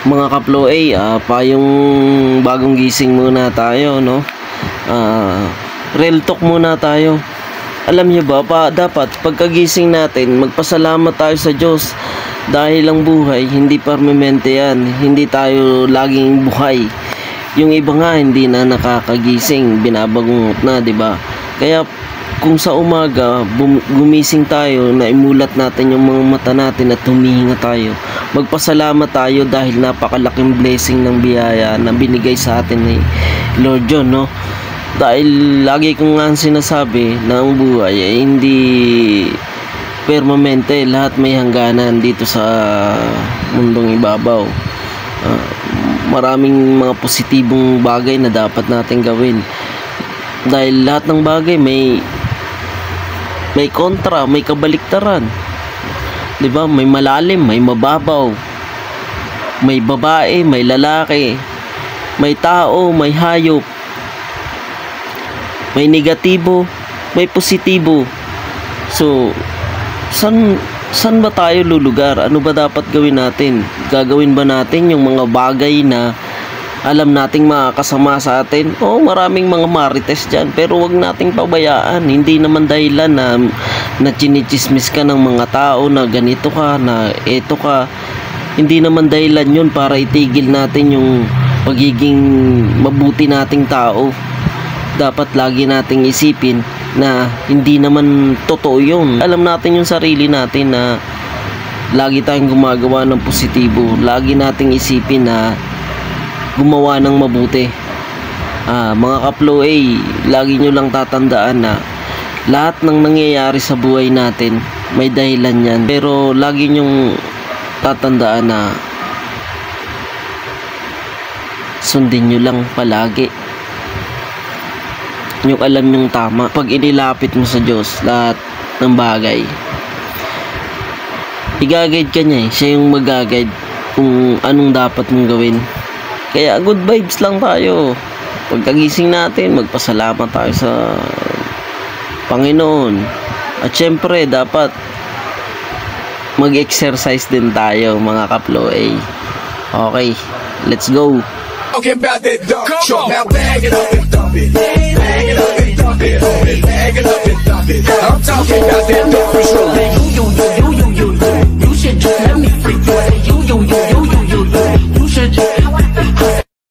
Mga kaplo yung bagong gising muna tayo, no? Real talk muna tayo. Alam niyo ba, dapat pagkagising natin, magpasalamat tayo sa Diyos. Dahil ang buhay, hindi permanente yan. Hindi tayo laging buhay. Yung iba nga, hindi na nakakagising, binabagungot na, di ba? Kaya, kung sa umaga, gumising tayo, na imulat natin yung mga mata natin at humihinga tayo, magpasalamat tayo dahil napakalaking blessing ng biyaya na binigay sa atin ni Lord John, no? Dahil lagi kong nga sinasabi na ang buhay ay hindi permanente, lahat may hangganan dito sa mundong ibabaw. Maraming mga positibong bagay na dapat natin gawin. Dahil lahat ng bagay may kontra, may kabaliktaran. 'Di ba? May malalim, may mababaw. May babae, may lalaki. May tao, may hayop. May negatibo, may positibo. So, San ba tayo lulugar? Ano ba dapat gawin natin? Gagawin ba natin yung mga bagay na alam nating makakasama sa atin? Oo, maraming mga marites dyan, pero wag nating pabayaan. Hindi naman dahilan na chinichismis ka ng mga tao na ganito ka, na eto ka. Hindi naman dahilan yun para itigil natin yung pagiging mabuti nating tao. Dapat lagi nating isipin na hindi naman totoo yun. Alam natin yung sarili natin na lagi tayong gumagawa ng positibo. Lagi nating isipin na gumawa ng mabuti. Mga kaplo, lagi nyo lang tatandaan na lahat ng nangyayari sa buhay natin may dahilan yan. Pero lagi nyong tatandaan na sundin nyo lang palagi yung alam yung tama. Pag inilapit mo sa Diyos lahat ng bagay, i-guide ka niya siya yung mag-guide kung anong dapat mong gawin. Kaya good vibes lang tayo. Pagkagising natin, magpasalamat tayo sa Panginoon. At syempre dapat mag-exercise din tayo, mga kaplo. Okay, let's go. Talking about that dump truck. Now bag it up and dump it. Bag it up and dump it. Bag it up and dump it. I'm talking about that dump truck.